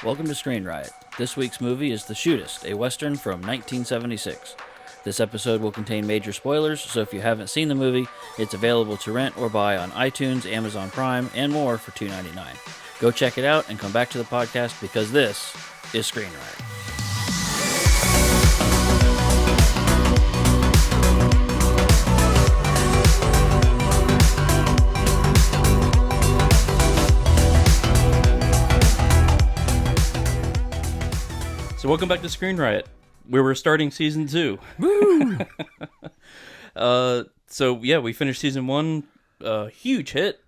Welcome to Screen Riot. This week's movie is The Shootist, a Western from 1976. This episode will contain major spoilers, so if you haven't seen the movie, it's available to rent or buy on iTunes, Amazon Prime, and more for $2.99. Go check it out and come back to the podcast because this is Screen Riot. So welcome back to Screen Riot, where we're starting season 2. Woo! We finished season 1. Huge hit.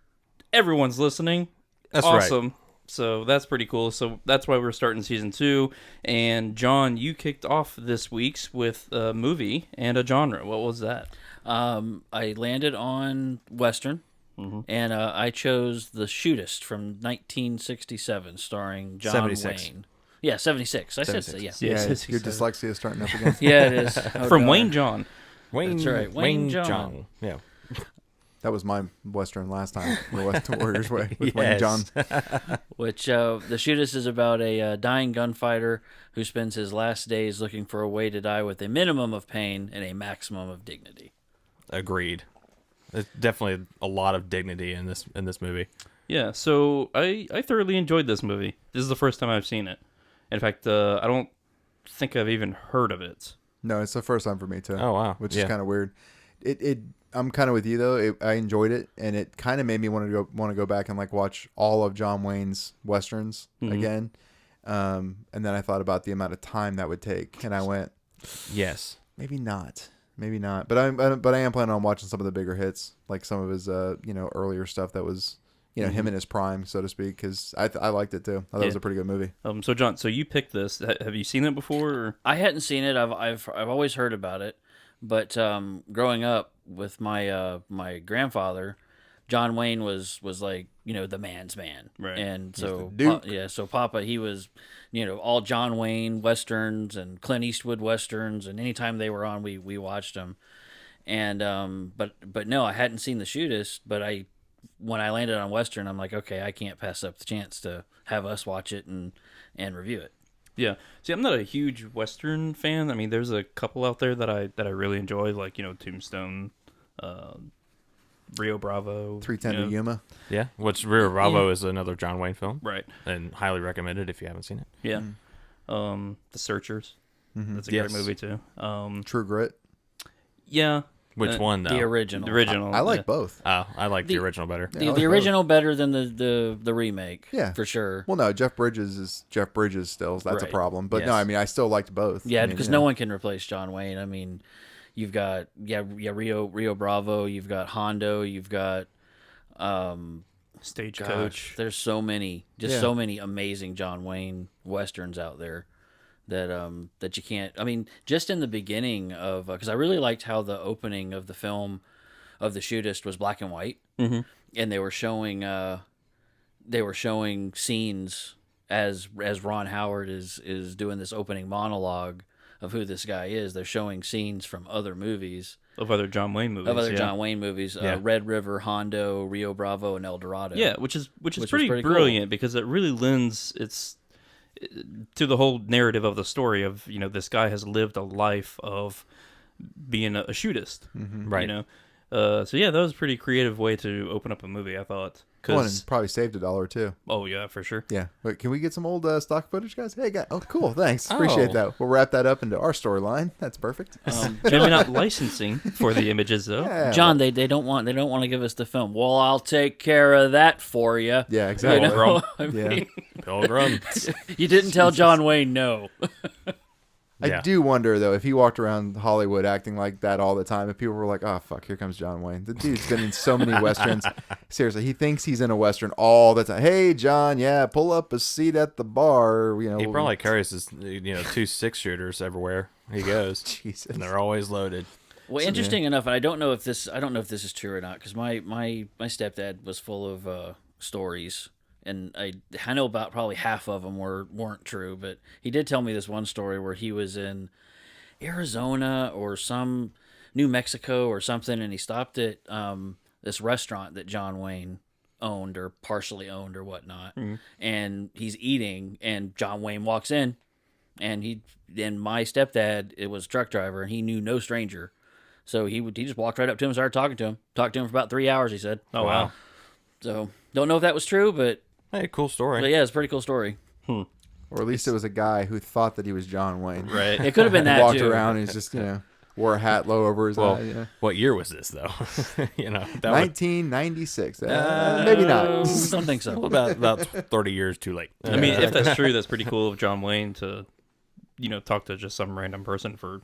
Everyone's listening. That's awesome. right. So that's pretty cool. So that's why we're starting season 2. And John, you kicked off this week's with a movie and a genre. What was that? I landed on Western, and I chose The Shootist from 1967, starring John 76. Wayne. Yeah, 76. I said so, 76. yeah. Yeah, Your dyslexia is starting up again. Yeah, it is. Oh, From darn. Wayne John. That's right, Wayne John. Yeah. That was my Western last time. The West Warriors Way with Wayne Yes. John. Which, The Shootist is about a dying gunfighter who spends his last days looking for a way to die with a minimum of pain and a maximum of dignity. Agreed. There's definitely a lot of dignity in this movie. Yeah, so I thoroughly enjoyed this movie. This is the first time I've seen it. In fact, I don't think I've even heard of it. No, it's the first time for me too. Oh, wow. Which Yeah. is kind of weird. I'm kind of with you though. I enjoyed it, and it kind of made me want to go back and like watch all of John Wayne's westerns again. And then I thought about the amount of time that would take, and I went, Yes. maybe not. But I am planning on watching some of the bigger hits, like some of his earlier stuff that was him in his prime, so to speak, because I liked it too. I thought it was a pretty good movie. So John, so you picked this. Have you seen it before? Or? I hadn't seen it. I've always heard about it, but growing up with my my grandfather, John Wayne was like the man's man, Right. And so the Duke. so Papa, he was all John Wayne westerns and Clint Eastwood westerns, and anytime they were on, we watched them. And but no, I hadn't seen The Shootist, but when I landed on Western, I'm like, okay, I can't pass up the chance to have us watch it and review it. Yeah. See, I'm not a huge Western fan. I mean, there's a couple out there that I really enjoy, like Tombstone, Rio Bravo, 310 to Yuma. Yeah. Which Rio Bravo is another John Wayne film. Right. And highly recommended if you haven't seen it. Yeah. The Searchers. That's a Yes. great movie too. True Grit. Yeah. Which one, though? The original. The original. I like yeah. both. Oh, I like the The- original better. Yeah, I The, like the both. original better than the remake. Yeah. for sure. Well, no, Jeff Bridges is Jeff Bridges still. So that's Right. a problem. But Yes. no, I mean, I still liked both. Yeah, I mean, because no one can replace John Wayne. I mean, you've got Rio Bravo, you've got Hondo, you've got Stagecoach. there's so many, Yeah. so many amazing John Wayne westerns out there that you can't. I mean, just in the beginning of because I really liked how the opening of the film of The Shootist was black and white, and they were showing scenes as Ron Howard is doing this opening monologue of who this guy is. They're showing scenes from other movies. Of other John Wayne movies. John Wayne movies, Yeah. Red River, Hondo, Rio Bravo, and El Dorado. Yeah, which is was pretty pretty cool. brilliant because it really lends to the whole narrative of the story of this guy has lived a life of being a shootist, Right. So yeah, that was a pretty creative way to open up a movie, I thought. Well, and probably saved $1 too. Oh yeah, for sure. Yeah. Wait, can we get some old stock footage, guys? Hey, guys. Oh, cool. Thanks. Appreciate Oh. that. We'll wrap that up into our storyline. That's perfect. Maybe not licensing for the images though. Yeah, John, they don't want to give us the film. Well, I'll take care of that for you. Yeah, exactly. You know? Pilgrim. I mean, Pilgrim. you didn't tell John Wayne no. I Yeah. do wonder though if he walked around Hollywood acting like that all the time, if people were like, "Oh fuck, here comes John Wayne." The dude's been in so many westerns. Seriously, he thinks he's in a western all the time. Hey, John, yeah, pull up a seat at the bar. He probably carries his 2 6-shooters everywhere he goes. Jesus. And they're always loaded. Well, interesting enough, and I don't know if this is true or not, because my stepdad was full of stories, and I know about probably half of them weren't true, but he did tell me this one story where he was in Arizona or some New Mexico or something, and he stopped at this restaurant that John Wayne owned or partially owned or whatnot. And he's eating, and John Wayne walks in, and my stepdad, it was a truck driver, and he knew no stranger. So he just walked right up to him and started talking to him. Talked to him for about 3 hours, he said. Oh, wow. So don't know if that was true, but Hey, cool story. yeah, it's a pretty cool story. Or at least it was a guy who thought that he was John Wayne. Right. It could have been that Walked too. around and he's just, wore a hat low over his eye. Yeah. What year was this though? That 1996. Maybe not. Don't think so. about 30 years too late. I mean, if that's true, that's pretty cool of John Wayne to, talk to just some random person for,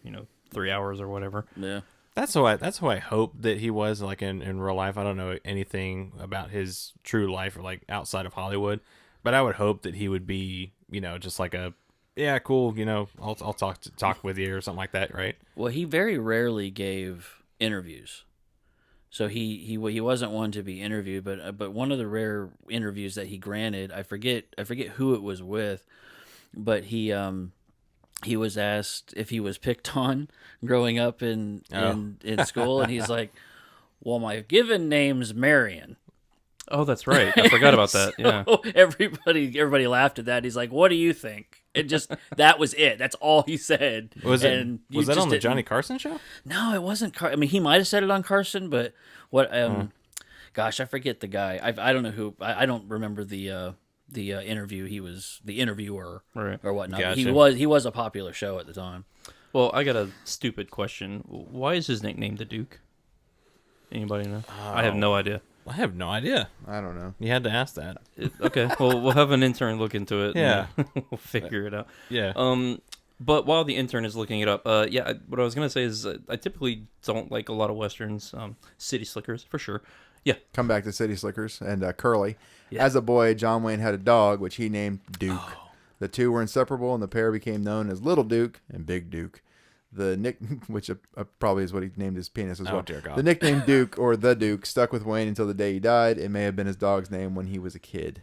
3 hours or whatever. Yeah. That's who I hope that he was like in real life. I don't know anything about his true life or like outside of Hollywood, but I would hope that he would be, just like a, yeah, cool, I'll talk with you or something like that, right? Well, he very rarely gave interviews, so he wasn't one to be interviewed. But one of the rare interviews that he granted, I forget who it was with, but he was asked if he was picked on growing up in school, and he's like, "Well, my given name's Marion." Oh, that's right. I forgot about that. Yeah. Everybody laughed at that. He's like, "What do you think?" That was it. That's all he said. Was that on the didn't- Johnny Carson show? No, it wasn't. I mean, he might have said it on Carson, but what? Gosh, I forget the guy. I don't know who. I don't remember the interview. He was the interviewer, Right. or whatnot. Gotcha. He was a popular show at the time. Well, I got a stupid question. Why is his nickname the Duke? Anybody know? I have no idea. I have no idea. I don't know. You had to ask that. Okay, well, we'll have an intern look into it. Yeah. And we'll figure it out. Yeah. But while the intern is looking it up, what I was gonna say is I typically don't like a lot of westerns. City Slickers for sure. Yeah. Come back to City Slickers and Curly. Yeah. As a boy, John Wayne had a dog, which he named Duke. The two were inseparable, and the pair became known as Little Duke and Big Duke. The which probably is what he named his penis as well. Oh, dear God. The nickname Duke or the Duke stuck with Wayne until the day he died. It may have been his dog's name when he was a kid.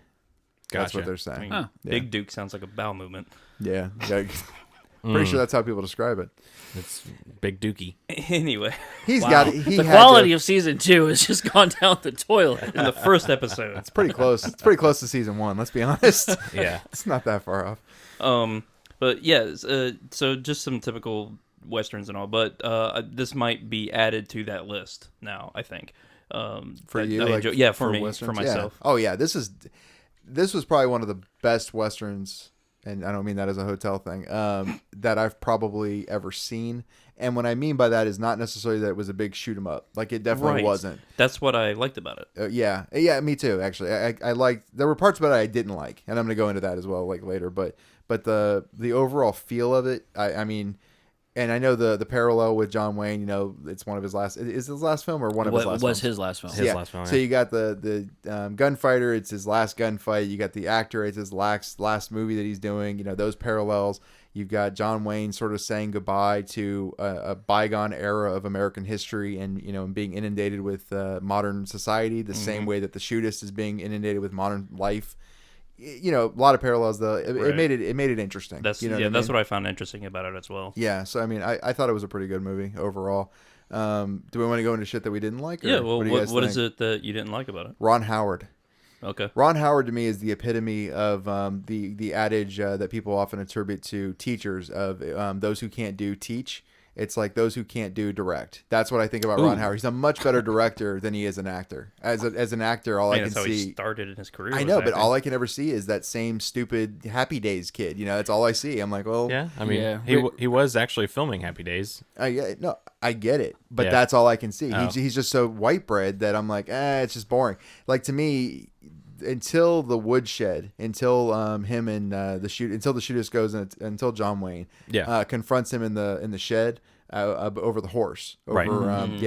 That's Gotcha. what they're I saying. mean, Big Duke sounds like a bowel movement. Yeah. Pretty sure that's how people describe it. It's Big Dookie. Anyway, He's Wow. got it. The Quality of season 2 has just gone down the toilet. in the first episode. It's pretty close. It's pretty close to season 1. Let's be honest. Yeah. It's not that far off. But yeah, so just some typical westerns and all, but this might be added to that list now, I think. For you, for me, Westerns? for myself. Yeah. Oh yeah, this was probably one of the best westerns, and I don't mean that as a hotel thing, that I've probably ever seen. And what I mean by that is not necessarily that it was a big shoot 'em up. Like it definitely Right. wasn't. That's what I liked about it. Yeah, me too. Actually, I liked. There were parts about it I didn't like, and I'm gonna go into that as well, like later. But the overall feel of it, I mean. And I know the parallel with John Wayne, it's one of his last. Is his last film or one of his last? Was films? his last film? His last film, So yeah. you got the gunfighter. It's his last gunfight. You got the actor. It's his last movie that he's doing. Those parallels. You've got John Wayne sort of saying goodbye to a bygone era of American history, and being inundated with modern society, the same way that the Shootist is being inundated with modern life. A lot of parallels though. It Right. made it interesting. That's that's what I found interesting about it as well. Yeah, so I mean, I thought it was a pretty good movie overall. Do we want to go into shit that we didn't like? Or Yeah, well, do you guys what is think? it that you didn't like about it? Ron Howard. Okay. Ron Howard to me is the epitome of the adage that people often attribute to teachers of those who can't do teach. It's like those who can't do direct. That's what I think about Ron Howard. He's a much better director than he is an actor. As an actor, all I can That's how see. he started in his career. I was know, but acting. all I can ever see is that same stupid Happy Days kid. That's all I see. I'm like, well, Yeah. I mean, Yeah. he was actually filming Happy Days. I get it, but Yeah. that's all I can see. Oh. He's just so white bread that I'm like, it's just boring. Like to me, until the woodshed, until him and the Shootist goes until John Wayne, confronts him in the shed over the horse, over Right.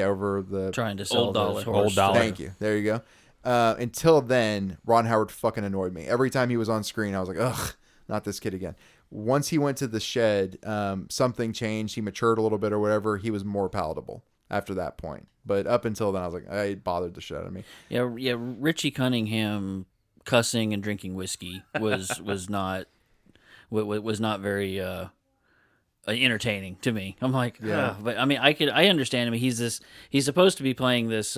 over the Trying to sell Old Dollar. those horse Old Dollar. stuff. Thank you. There you go. Until then, Ron Howard fucking annoyed me. Every time he was on screen, I was like, ugh, not this kid again. Once he went to the shed, something changed. He matured a little bit or whatever. He was more palatable after that point. But up until then, I was like, it bothered the shit out of me. Yeah. Richie Cunningham cussing and drinking whiskey was not very entertaining to me. I'm like, Yeah. but I mean, I understand him. He's supposed to be playing this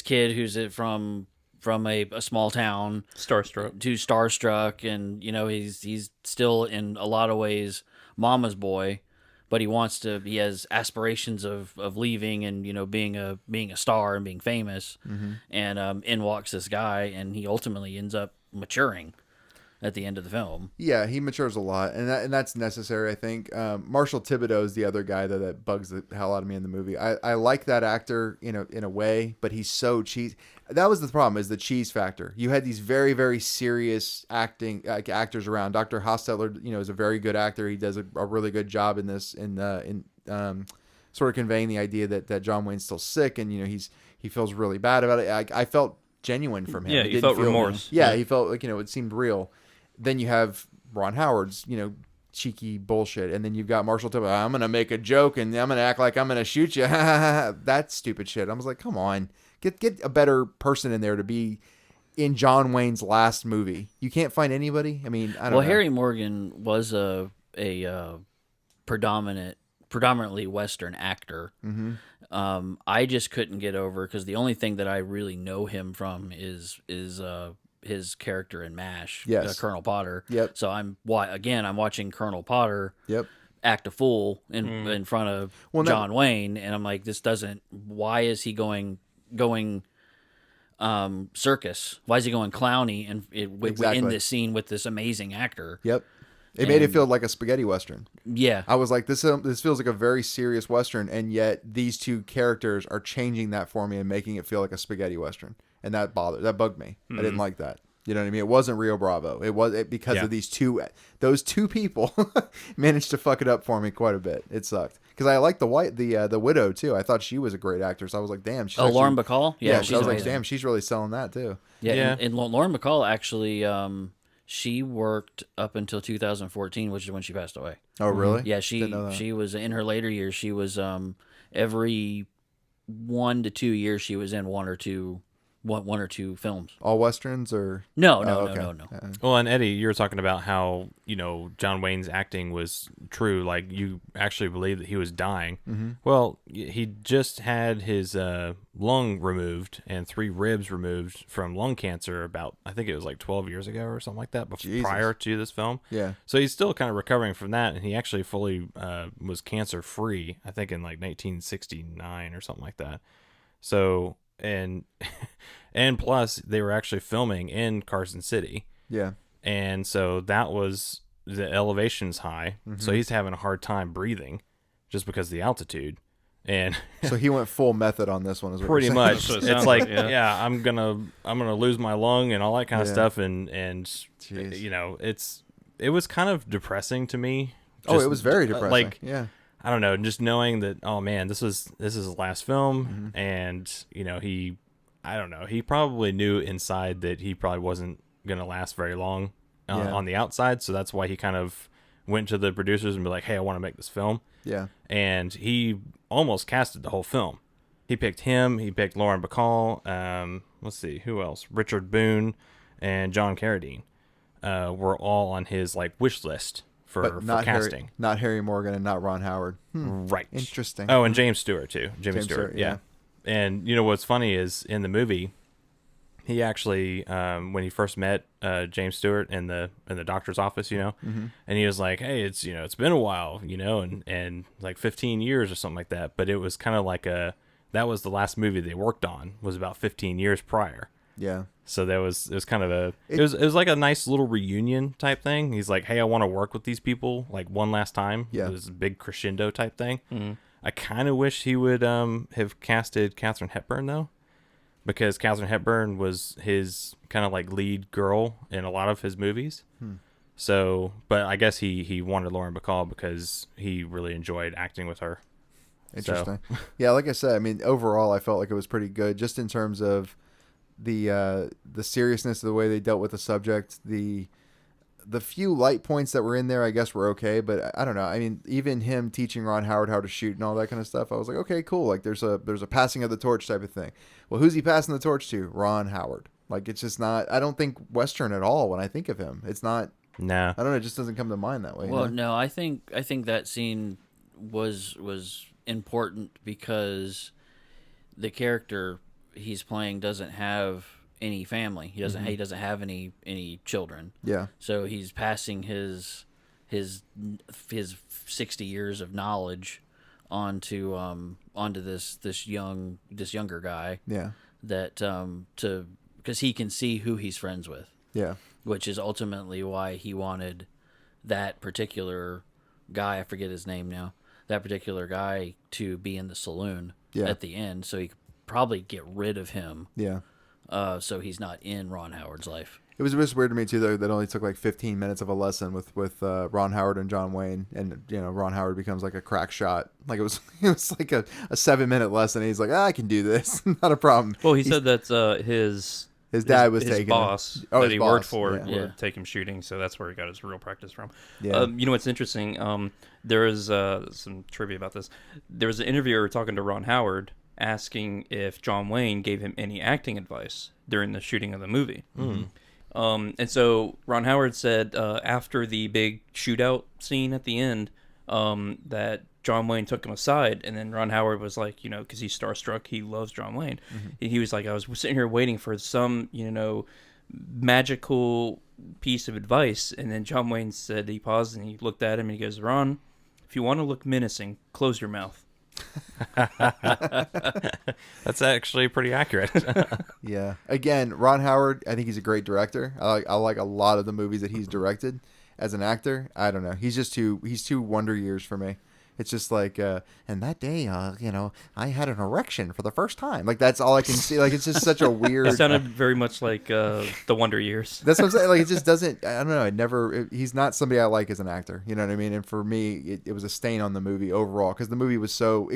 kid who's from a small town Starstruck. to starstruck, and he's still in a lot of ways mama's boy, but he has aspirations of leaving and being a star and being famous, and in walks this guy, and he ultimately ends up maturing at the end of the film. Yeah, he matures a lot, and that's necessary, I think. Marshall Thibodeau is the other guy that bugs the hell out of me in the movie. I like that actor, in a way, but he's so cheesy. That was the problem, is the cheese factor. You had these very, very serious actors around. Dr. Hostetler, is a very good actor. He does a really good job in this, in sort of conveying the idea that John Wayne's still sick, and he feels really bad about it. I felt genuine from him. Yeah, you felt remorse. Yeah, he felt like it seemed real. Then you have Ron Howard's, cheeky bullshit. And then you've got Marshall Thibodeau. I'm going to make a joke and I'm going to act like I'm going to shoot you. That stupid shit. I was like, come on. Get a better person in there to be in John Wayne's last movie. You can't find anybody? I mean, I don't know. Well, Harry Morgan was a predominantly Western actor. Mm-hmm. I just couldn't get over, because the only thing that I really know him from is his character in MASH, Yes. Colonel Potter. Yep. So I'm watching Colonel Potter Yep. act a fool in front of John Wayne, and I'm like, this doesn't. Why is he going circus? Why is he going clowny Exactly. in this scene with this amazing actor? Yep. It made it feel like a spaghetti Western. Yeah. I was like, this feels like a very serious Western, and yet these two characters are changing that for me and making it feel like a spaghetti Western. And that bugged me. I didn't like that. You know what I mean? It wasn't Rio Bravo. Because of those two people managed to fuck it up for me quite a bit. It sucked. Because I liked the widow too. I thought she was a great actress. I was like, damn. Lauren Bacall? Yeah, she's I was like, amazing. damn, she's really selling that too. Yeah. And Lauren Bacall actually, she worked up until 2014, which is when she passed away. Oh, really? Yeah, Didn't know that. she was in her later years. She was every 1 to 2 years she was in one or two films. All Westerns or? No. Well, and Eddie, you were talking about how, John Wayne's acting was true. Like, you actually believe that he was dying. Mm-hmm. Well, he just had his lung removed and 3 ribs removed from lung cancer about, I think it was like 12 years ago or something like that, prior to this film. Yeah. So he's still kind of recovering from that, and he actually fully was cancer-free, I think in like 1969 or something like that. So, and plus they were actually filming in Carson City. Yeah. And so that was, the elevation's high. Mm-hmm. So he's having a hard time breathing just because of the altitude. And So he went full method on this one, is what pretty you're saying. much what it it's sounds like, like, yeah. yeah, I'm gonna lose my lung and all that kind of Yeah. stuff. And Jeez. it was kind of depressing to me. Oh, it was very depressing. Like, yeah. I don't know, just knowing that, oh man, this is his last film, Mm-hmm. and I don't know, he probably knew inside that he probably wasn't gonna last very long Yeah. on the outside, so that's why he kind of went to the producers and be like, hey, I want to make this film. Yeah. And he almost casted the whole film. He picked him, he picked Lauren Bacall, let's see, who else? Richard Boone and John Carradine were all on his like wish list for casting. Not Harry Morgan and not Ron Howard. Right. Interesting. Oh, and James Stewart too. Jimmy James Stewart, Stewart, yeah. And what's funny is in the movie, he actually when he first met James Stewart in the doctor's office, Mm-hmm. and he was like, hey, it's it's been a while, and like 15 years or something like that. But it was kind of like that was the last movie they worked on, was about 15 years prior. Yeah. So it was kind of it was like a nice little reunion type thing. He's like, hey, I want to work with these people like one last time. Yeah. It was a big crescendo type thing. Mm-hmm. I kind of wish he would have casted Katharine Hepburn though, because Katharine Hepburn was his kind of like lead girl in a lot of his movies. So, but I guess he wanted Lauren Bacall because he really enjoyed acting with her. Interesting. Yeah, like I said, I mean, overall, I felt like it was pretty good, just in terms of the seriousness of the way they dealt with the subject. The few light points that were in there, I guess, were okay, but I don't know. I mean, even him teaching Ron Howard how to shoot and all that kind of stuff, I was like, okay, cool. Like, there's a passing of the torch type of thing. Well, who's he passing the torch to? Ron Howard. Like, it's just not. I don't think Western at all when I think of him. It's not. No. I don't know. It just doesn't come to mind that way. Well, no, I think that scene was important because the character he's playing doesn't have any family. He doesn't have any children. Yeah. So he's passing his 60 years of knowledge onto this younger guy. Yeah. That because he can see who he's friends with. Yeah. Which is ultimately why he wanted that particular guy, I forget his name now, that particular guy to be in the saloon at the end, so he could probably get rid of him. Yeah. So he's not in Ron Howard's life. It was just weird to me too, though, that only took like 15 minutes of a lesson with Ron Howard and John Wayne, and Ron Howard becomes like a crack shot. Like it was like a 7-minute lesson. And he's like, I can do this, not a problem. Well, he said that his dad was his taking boss him. Oh, that his he boss, worked for yeah. would take him shooting, so that's where he got his real practice from. Yeah. You know what's interesting? There is some trivia about this. There was an interviewer talking to Ron Howard asking if John Wayne gave him any acting advice during the shooting of the movie. And so Ron Howard said after the big shootout scene at the end that John Wayne took him aside, and then Ron Howard was like, because he's starstruck, he loves John Wayne. He was like, I was sitting here waiting for some, magical piece of advice, and then John Wayne said, he paused and he looked at him and he goes, Ron, if you want to look menacing, close your mouth. That's actually pretty accurate. Yeah. Again, Ron Howard, I think he's a great director. I like a lot of the movies that he's directed. As an actor, I don't know. He's too Wonder Years for me. It's just like, and that day, I had an erection for the first time. Like that's all I can see. Like it's just such a weird. It sounded very much like the Wonder Years. That's what I'm saying. Like it just doesn't. I don't know. He's not somebody I like as an actor. You know what I mean? And for me, it was a stain on the movie overall because the movie was so.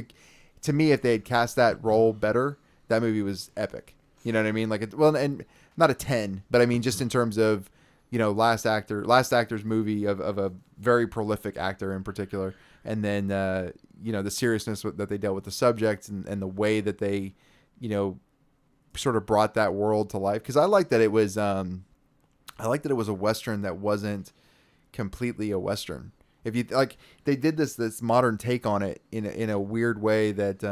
To me, if they had cast that role better, that movie was epic. You know what I mean? Like and not a 10, but I mean just in terms of, last actor's movie of a very prolific actor in particular. And then, the seriousness that they dealt with the subject and the way that they, sort of brought that world to life. Because I like that it was, a Western that wasn't completely a Western. If you like, they did this modern take on it in a weird way that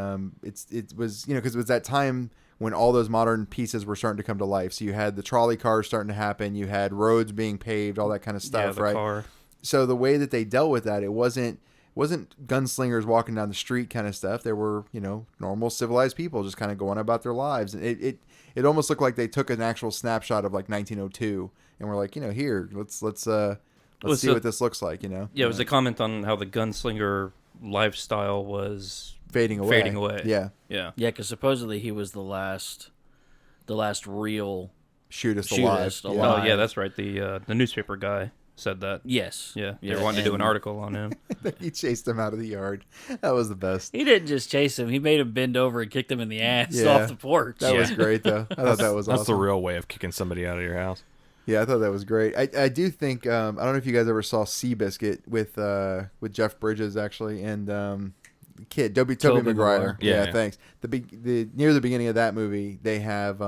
it was, because it was that time when all those modern pieces were starting to come to life. So you had the trolley cars starting to happen, you had roads being paved, all that kind of stuff, right? Car. So the way that they dealt with that, it wasn't gunslingers walking down the street kind of stuff. There were, normal civilized people just kind of going about their lives. And it almost looked like they took an actual snapshot of like 1902 and were like, here, let's see what this looks like, Yeah, it was a comment on how the gunslinger lifestyle was fading away. Yeah. Yeah, because supposedly he was the last real Shootist Shootist alive. alive. Oh, yeah, that's right. The newspaper guy said that. Yes. Yeah, they were wanting to do an article on him. He chased him out of the yard. That was the best. He didn't just chase him. He made him bend over and kicked him in the ass off the porch. That was great, though. I thought that was awesome. That's the real way of kicking somebody out of your house. Yeah, I thought that was great. I do think I don't know if you guys ever saw Seabiscuit with Jeff Bridges actually and Toby Maguire. Yeah, thanks. The near the beginning of that movie, they have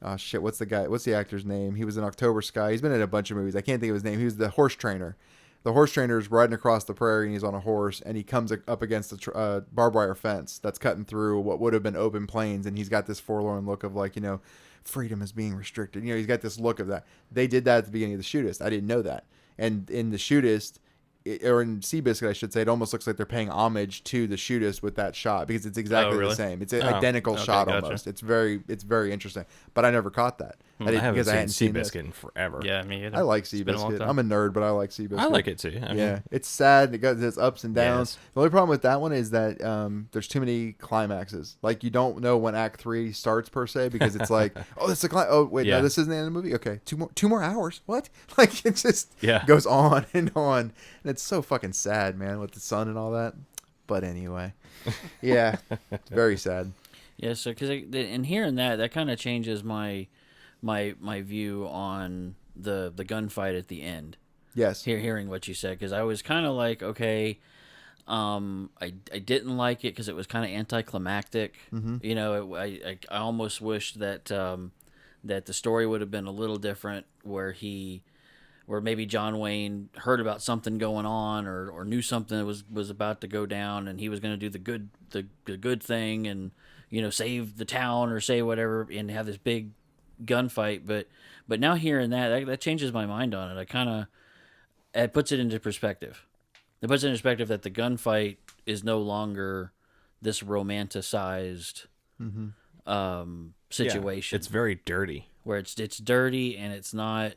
what's the actor's name? He was in October Sky. He's been in a bunch of movies. I can't think of his name. He was the horse trainer. The horse trainer is riding across the prairie and he's on a horse and he comes up against the barbed wire fence that's cutting through what would have been open plains and he's got this forlorn look of like, freedom is being restricted. He's got this look of that. They did that at the beginning of the Shootist. I didn't know that. And in the Shootist, or in Seabiscuit, I should say, it almost looks like they're paying homage to the Shootist with that shot because it's exactly the same. It's an identical shot gotcha. almost. It's very interesting. But I never caught that. I haven't seen Seabiscuit in forever. Yeah, me either. I like It's been a long Seabiscuit. time. I'm a nerd, but I like Seabiscuit. I like it too. Yeah, it's sad. It got its ups and downs. Yes. The only problem with that one is that there's too many climaxes. Like you don't know when Act 3 starts per se because it's like, oh, that's the climax. Oh, wait, no, this isn't the end of the movie. Okay, two more hours. What? Like it just goes on and on, and it's so fucking sad, man, with the sun and all that. But anyway, yeah, it's very sad. Yeah, so because in hearing that kind of changes my view on the gunfight at the end. Yes. Hearing what you said, because I was kind of like, okay, I didn't like it because it was kind of anticlimactic. Mm-hmm. I almost wished that that the story would have been a little different, where maybe John Wayne heard about something going on or knew something that was about to go down, and he was going to do the good thing and save the town or say whatever, and have this big gunfight, but now hearing that changes my mind on it. It puts it into perspective. It puts it in perspective that the gunfight is no longer this romanticized situation. It's very dirty. Where it's dirty and it's not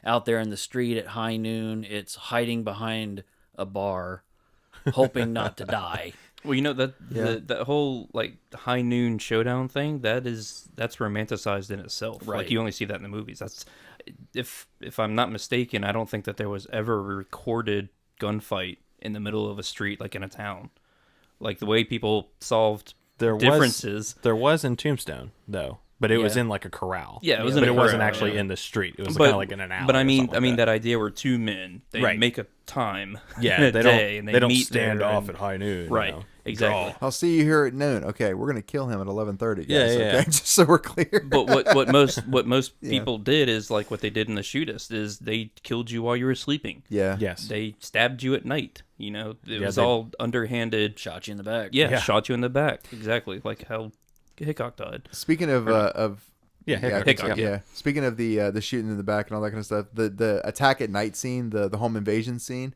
out there in the street at high noon. It's hiding behind a bar, hoping not to die. Well, that whole like high noon showdown thing, that's romanticized in itself. Right. Like you only see that in the movies. That's if I'm not mistaken, I don't think that there was ever a recorded gunfight in the middle of a street like in a town. Like the way people solved differences. There was in Tombstone though. But it was in like a corral. Yeah, it was but it wasn't corral, actually in the street. It was kind of like in an alley. But I mean, like that idea where two men they make a time, yeah, in a they day, don't and they don't meet stand there off and- at high noon. right, exactly. I'll see you here at noon. Okay, we're gonna kill him at 11:30. Yeah, yeah. Okay? Just so we're clear. But what most people did is like what they did in the Shootist is they killed you while you were sleeping. Yeah. Yes. They stabbed you at night. You know, it was they- all underhanded. Shot you in the back. Yeah, Yeah. shot you in the back. Exactly, like how Hickok died. Speaking of Yeah, I think Hickok, so, yeah. yeah. Speaking of the shooting in the back and all that kind of stuff, the attack at night scene, the home invasion scene,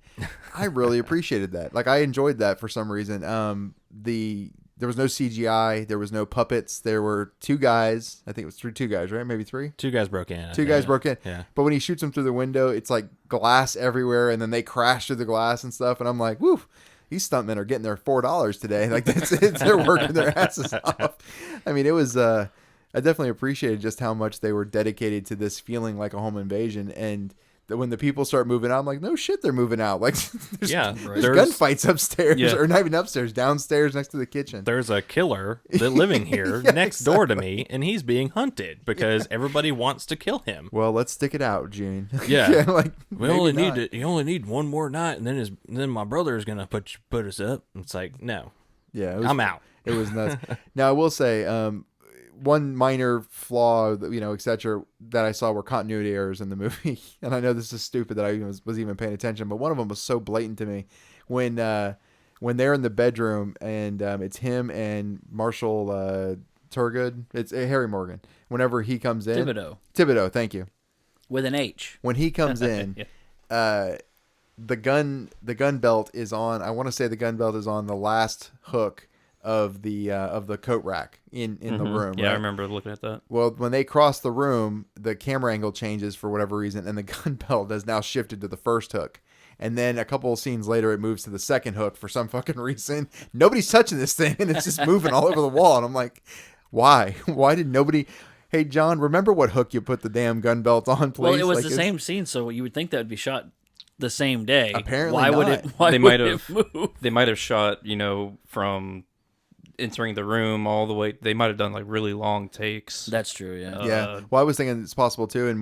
I really appreciated that. Like I enjoyed that for some reason. There was no CGI, there was no puppets. There were two guys. I think it was two guys, right? Maybe three. Two guys broke in. Two guys broke in. Yeah. But when he shoots them through the window, it's like glass everywhere, and then they crash through the glass and stuff. And I'm like, woo. These stuntmen are getting their $4 today. Like that's it. They're working their asses off. I mean, it was. I definitely appreciated just how much they were dedicated to this feeling like a home invasion, and when the people start moving out, I'm like, no shit, they're moving out. Like, there's gunfights upstairs, or not even upstairs, downstairs next to the kitchen. There's a killer that living here next door to me, and he's being hunted because everybody wants to kill him. Well, let's stick it out, Gene. Yeah. Like We only need you only need one more night, and then my brother is gonna put us up. It's like, no, yeah, I'm out. It was nuts. Now I will say, one minor flaw, etc., that I saw were continuity errors in the movie, and I know this is stupid that I was even paying attention, but one of them was so blatant to me when they're in the bedroom and it's him and Marshall Turgood. It's Harry Morgan. Whenever he comes in, Thibodeau, thank you. With an H. When he comes in, the gun belt is on. I want to say the gun belt is on the last hook of the coat rack in the room. Yeah, right? I remember looking at that. Well, when they cross the room, the camera angle changes for whatever reason, and the gun belt has now shifted to the first hook. And then a couple of scenes later, it moves to the second hook for some fucking reason. Nobody's touching this thing, and it's just moving all over the wall. And I'm like, why? Why did nobody... Hey, John, remember what hook you put the damn gun belt on, please? Well, it was the same scene, so you would think that would be shot the same day. Apparently why not. would it? Why They would might it have move? They might have shot, from entering the room all the way. They might have done like really long takes. That's true. Yeah. Yeah. Well, I was thinking it's possible too. And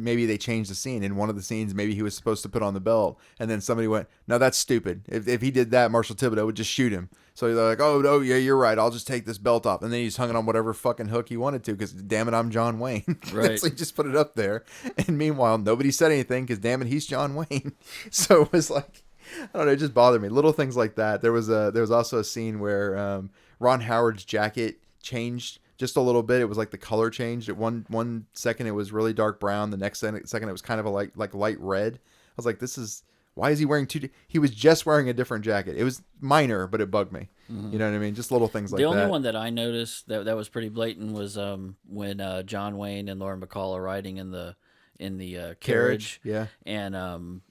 maybe they changed the scene. In one of the scenes, maybe he was supposed to put on the belt, and then somebody went, "No, that's stupid. If he did that, Marshall Thibodeau would just shoot him." So they're like, "Oh no, yeah, you're right. I'll just take this belt off." And then he just hung it on whatever fucking hook he wanted to, because damn it, I'm John Wayne. Right. So he just put it up there. And meanwhile, nobody said anything because damn it, he's John Wayne. So it was like, I don't know, it just bothered me. Little things like that. There was also a scene where Ron Howard's jacket changed just a little bit. It was like the color changed. At one second it was really dark brown. The next second it was kind of a light red. I was like, why is he wearing two? He was just wearing a different jacket. It was minor, but it bugged me. Mm-hmm. You know what I mean? Just little things like that. The only one that I noticed that was pretty blatant was when John Wayne and Lauren Bacall are riding in the carriage. Yeah. And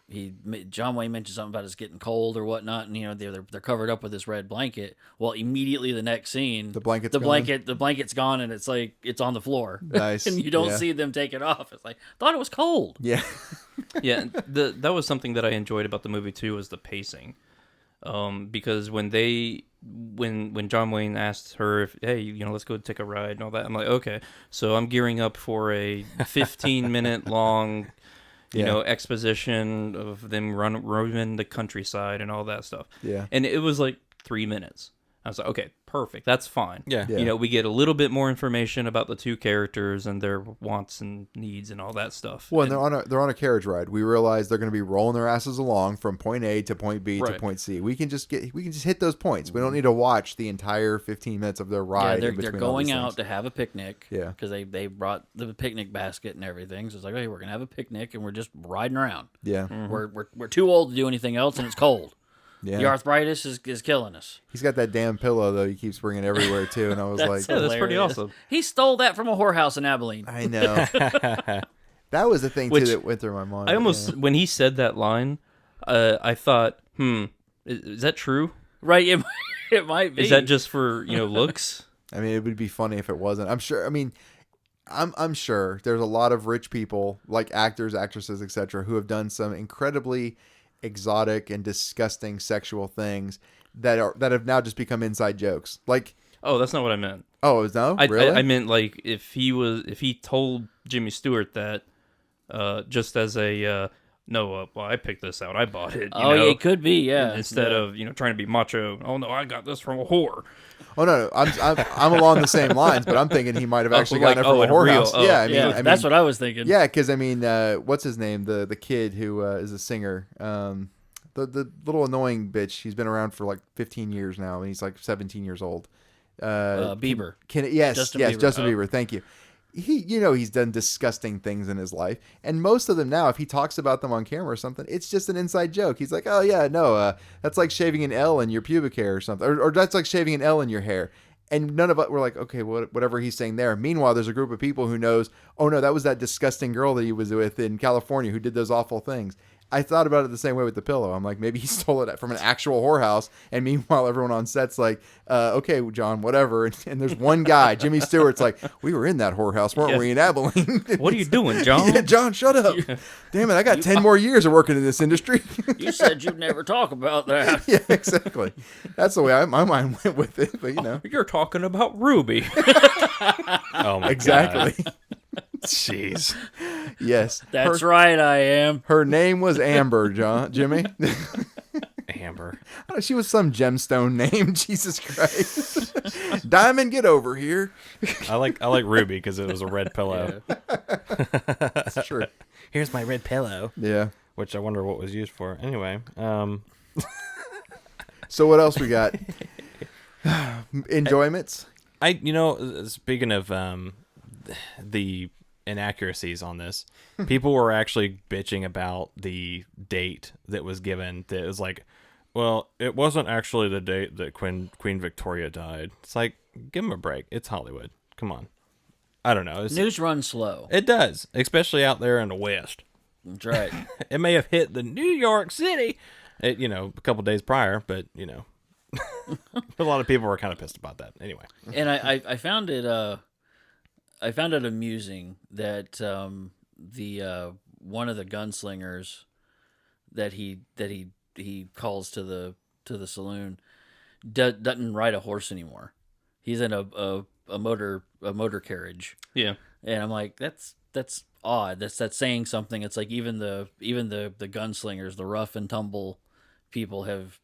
John Wayne mentioned something about it's getting cold or whatnot, and they're covered up with this red blanket. Well, immediately the next scene, the blanket's gone, and it's like it's on the floor. Nice. And you don't see them take it off. It's like, thought it was cold. Yeah. Yeah, that was something that I enjoyed about the movie too, was the pacing. Because when John Wayne asked her if, hey, let's go take a ride and all that, I'm like, okay, so I'm gearing up for a 15-minute long, exposition of them roaming the countryside and all that stuff. Yeah. And it was like 3 minutes. I was like, okay, perfect. That's fine. Yeah. Yeah. You know, we get a little bit more information about the two characters and their wants and needs and all that stuff. Well, and they're on a carriage ride. We realize they're going to be rolling their asses along from point A to point B to Right. point C. We can just hit those points. We don't need to watch the entire 15 minutes of their ride. Yeah, in they're between all going these out things. to have a picnic. Yeah. Because they brought the picnic basket and everything. So it's like, hey, we're gonna have a picnic and we're just riding around. Yeah, We're too old to do anything else, and it's cold. yeah. The arthritis is killing us. He's got that damn pillow though. He keeps bringing everywhere too. And I was like, Yeah, that's pretty hilarious. awesome. He stole that from a whorehouse in Abilene. I know. That was the thing Which- too that went through my mind. I almost, when he said that line, I thought, is that true? Right? It might be. Is that just for, looks? I mean, it would be funny if it wasn't. I'm sure. I mean, I'm sure there's a lot of rich people, like actors, actresses, etc., who have done some incredibly exotic and disgusting sexual things that have now just become inside jokes. Like, Oh, that's not what I meant. oh no, I really? meant like if he told Jimmy Stewart that just as a well, I picked this out, I bought it. Oh, yeah, it could be. Yeah. Instead of trying to be macho. Oh no, I got this from a whore. Oh no, I'm along the same lines, but I'm thinking he might have actually like, gotten it from a in real- whorehouse. oh, Yeah, I mean, yeah, that's what I was thinking. Yeah, because I mean, what's his name? The kid who is a singer. The little annoying bitch. He's been around for like 15 years now, and he's like 17 years old. Bieber. Yes, Justin yes, Bieber. Justin Oh. Bieber. Thank you. He's done disgusting things in his life, and most of them now, if he talks about them on camera or something, it's just an inside joke. He's like, "Oh yeah, no, that's like shaving an L in your pubic hair or something, or that's like shaving an L in your hair." And none of us were like, okay, whatever he's saying there. Meanwhile, there's a group of people who knows, oh no, that was that disgusting girl that he was with in California who did those awful things. I thought about it the same way with the pillow. I'm like, maybe he stole it from an actual whorehouse. And meanwhile, everyone on set's like, okay, John, whatever. And there's one guy, Jimmy Stewart's like, we were in that whorehouse, weren't we, in Abilene? What are you doing, John? Yeah, John, shut up. Damn it, I got 10 more years of working in this industry. You said you'd never talk about that. Yeah, exactly. That's the way my mind went with it. But, You're talking about Ruby. Oh my exactly. God. Jeez. Yes. That's right, I am. Her name was Amber, Jimmy. Amber. She was some gemstone name. Jesus Christ. Diamond, get over here. I like Ruby because it was a red pillow. That's true. Here's my red pillow. Yeah. Which I wonder what was used for. Anyway, So what else we got? Enjoyments? speaking of the inaccuracies on this, people were actually bitching about the date that was given. That was like, well, it wasn't actually the date that Queen Victoria died. It's like, give them a break. It's Hollywood. Come on. I don't know. News runs slow. It does, especially out there in the West. That's right. It may have hit the New York City, a couple days prior, but a lot of people were kind of pissed about that. Anyway, And I found it amusing that the one of the gunslingers that he calls to the saloon doesn't ride a horse anymore. He's in a motor carriage. Yeah. And I'm like, that's odd. That's saying something. It's like even the gunslingers, the rough and tumble people have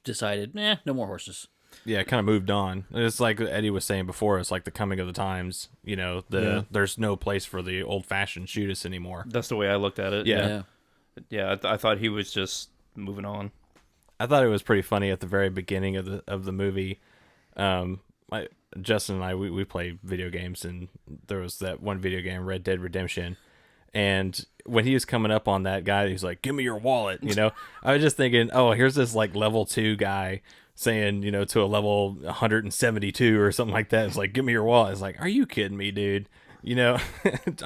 decided, no more horses. yeah, it kind of moved on. It's like Eddie was saying before. It's like the coming of the times. There's no place for the old fashioned shootist anymore. That's the way I looked at it. Yeah. Yeah, I thought he was just moving on. I thought it was pretty funny at the very beginning of the movie. Justin and I we play video games, and there was that one video game, Red Dead Redemption, and when he was coming up on that guy, he's like, "Give me your wallet." I was just thinking, oh, here's this like level 2 guy saying, to a level 172 or something like that. It's like, "Give me your wallet." It's like, are you kidding me, dude? I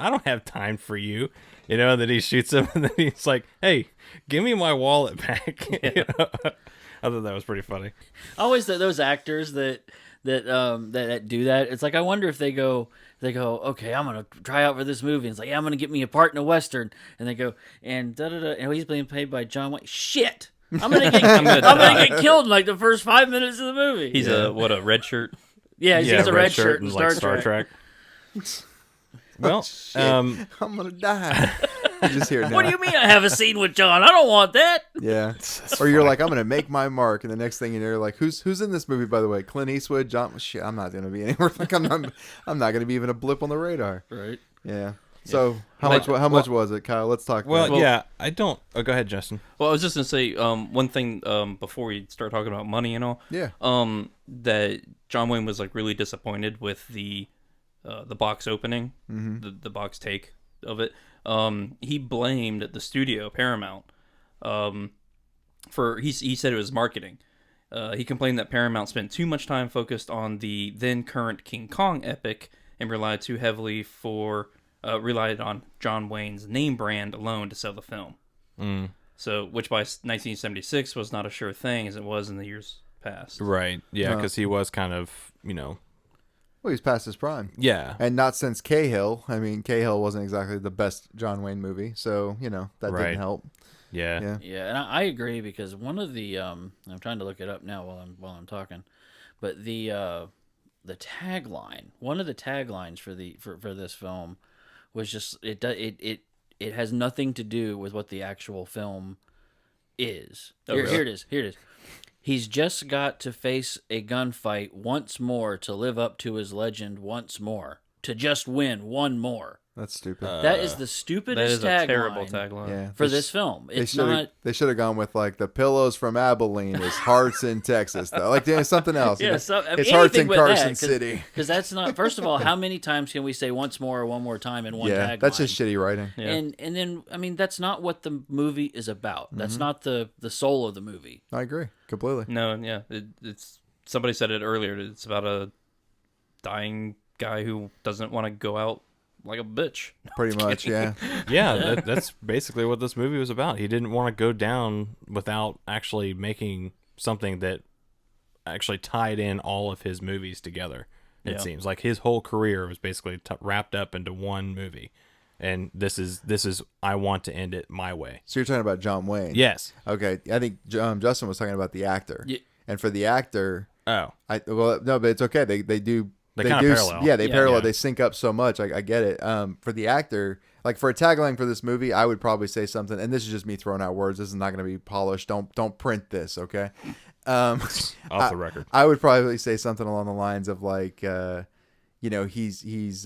don't have time for you. And then he shoots him, and then he's like, "Hey, give me my wallet back." I thought that was pretty funny. Always those actors that do that. It's like, I wonder if they go, okay, I'm gonna try out for this movie. And it's like, yeah, I'm gonna get me a part in a Western. And they go, and and he's being paid by John Wayne. Shit, I'm gonna get killed in like the first 5 minutes of the movie. He's a red shirt? Yeah, he's a red shirt in and like Star Trek. Well, I'm gonna die. You just hear it now. What do you mean I have a scene with John? I don't want that. Yeah. Or you're like, I'm gonna make my mark, and the next thing you know, you're like, who's in this movie, by the way? Clint Eastwood, John. Shit, I'm not gonna be anywhere. Like I'm not gonna be even a blip on the radar. Right. Yeah. So how much was it, Kyle? Let's talk. Well, about it. yeah, I don't. Oh, go ahead, Justin. Well, I was just gonna say one thing before we start talking about money and all. Yeah. That John Wayne was like really disappointed with the box opening, the box take of it. He blamed the studio Paramount for he said it was marketing. He complained that Paramount spent too much time focused on the then current King Kong epic and relied too heavily relied on John Wayne's name brand alone to sell the film. So, which by 1976 was not a sure thing as it was in the years past. Right. Yeah, because he was kind of, Well, he's past his prime. Yeah. And not since Cahill. I mean, Cahill wasn't exactly the best John Wayne movie, so that Right. didn't help. Yeah. Yeah, and I agree because one of the I'm trying to look it up now while I'm talking, but the tagline, one of the taglines for this film was just it has nothing to do with what the actual film is. Here it is. He's just got to face a gunfight once more to live up to his legend once more. To just win one more. That's stupid. That is the That stupidest is a tagline terrible tagline. Yeah. for this film. It's They not. should have gone with like the pillows from Abilene is hearts in Texas though. Like something else. Yeah, it's hearts in Carson that, City. Because that's not. First of all, how many times can we say once more or one more time in one Yeah, tagline? that's just shitty writing. Yeah. And then I mean that's not what the movie is about. That's not the soul of the movie. I agree completely. No, yeah, it's somebody said it earlier. It's about a dying guy who doesn't want to go out like a bitch. Pretty much, yeah. Yeah, that's basically what this movie was about. He didn't want to go down without actually making something that actually tied in all of his movies together. It seems like his whole career was basically wrapped up into one movie, and this is I want to end it my way. So you're talking about John Wayne? Yes. Okay, I think Justin was talking about the actor. Yeah. And for the actor, Oh. no, but it's okay. They do. They kind of parallel. Yeah, they parallel. Yeah. They sync up so much. I get it. For the actor, like for a tagline for this movie, I would probably say something. And this is just me throwing out words. This is not going to be polished. Don't print this, okay? Off the record. I would probably say something along the lines of like, he's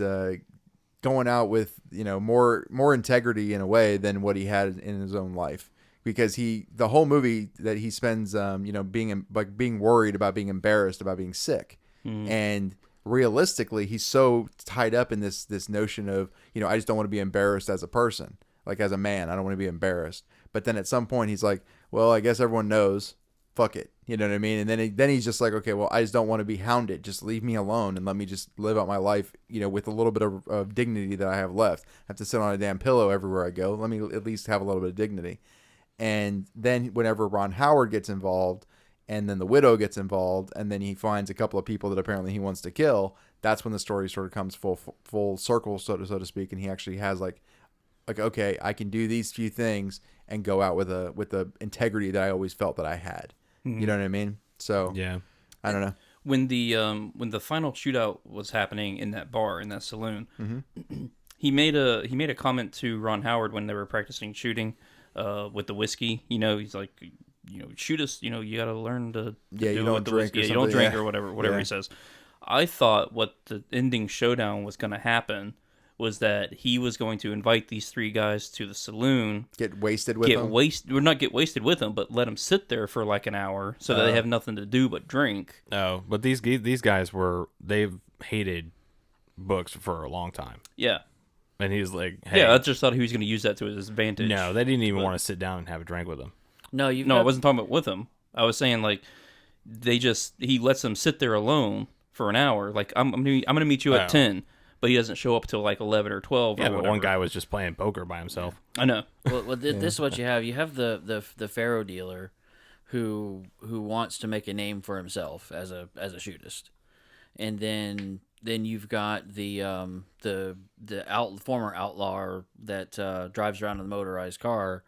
going out with more integrity in a way than what he had in his own life. Because the whole movie that he spends, being worried about being embarrassed about being sick, and realistically, he's so tied up in this notion of I just don't want to be embarrassed as a person, like as a man, I don't want to be embarrassed. But then at some point, he's like, well, I guess everyone knows, fuck it, you know what I mean? And then he's just like, okay, well, I just don't want to be hounded. Just leave me alone and let me just live out my life, with a little bit of dignity that I have left. I have to sit on a damn pillow everywhere I go. Let me at least have a little bit of dignity. And then whenever Ron Howard gets involved, and then the widow gets involved, and then he finds a couple of people that apparently he wants to kill, that's when the story sort of comes full circle, so to speak, and he actually has like okay, I can do these few things and go out with the integrity that I always felt that I had. You know what I mean? So Yeah. I don't know. When the final shootout was happening in that bar, in that saloon, he made a comment to Ron Howard when they were practicing shooting with the whiskey. He's like, Shootist, you got to learn to do you don't drink. You don't drink or whatever he says. I thought what the ending showdown was going to happen was that he was going to invite these three guys to the saloon, Get wasted with them. not get wasted with them, but let them sit there for like an hour so that they have nothing to do but drink. Oh, but these guys they've hated books for a long time. Yeah. And he's like, hey. Yeah, I just thought he was going to use that to his advantage. No, they didn't even want to sit down and have a drink with him. No, I wasn't talking about with him. I was saying like he lets them sit there alone for an hour. Like I'm gonna meet you at 10, but he doesn't show up till like 11 or 12. Yeah, or but whatever. one guy was just playing poker by himself. I know. Well, this is what you have. You have the Pharaoh dealer, who wants to make a name for himself as a shootist, and then you've got the former outlaw that drives around in a motorized car.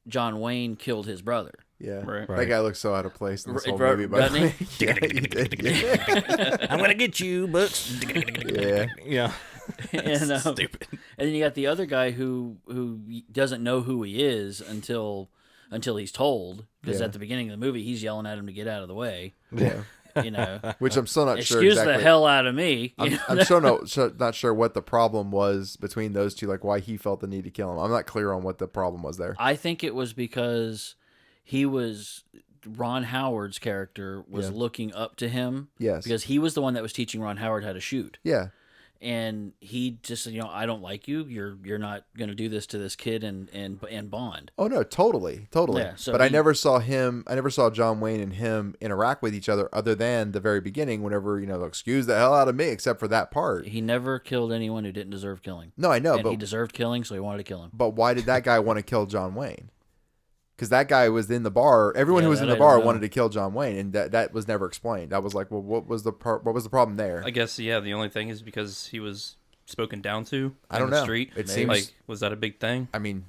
John Wayne killed his brother. Yeah, Right. That guy looks so out of place in this whole Right, movie. By the doesn't way, he? yeah, he did. Yeah. I'm gonna get you, Books. Yeah. Yeah. And Stupid. and then you got the other guy who doesn't know who he is until he's told, because Yeah. at the beginning of the movie he's yelling at him to get out of the way. Yeah. You know, Which I'm still not sure excuse exactly. the hell out of me. I'm still not sure what the problem was between those two, like why he felt the need to kill him. I'm not clear on what the problem was there. I think it was because Ron Howard's character was Yeah. looking up to him. Yes. Because he was the one that was teaching Ron Howard how to shoot. Yeah. And he just said, I don't like you. You're not going to do this to this kid and bond. Oh no, totally. Yeah, so but I never saw John Wayne and him interact with each other other than the very beginning whenever, excuse the hell out of me, except for that part. He never killed anyone who didn't deserve killing. No, I know, And but he deserved killing, so he wanted to kill him. but why did that guy want to kill John Wayne? Because that guy was in the bar. Everyone Yeah, who was that in the I don't bar know. wanted to kill John Wayne, and that was never explained. I was like, well, what was the problem there? I guess the only thing is because he was spoken down to I don't in the know. street. It seems- like, was that a big thing? I mean,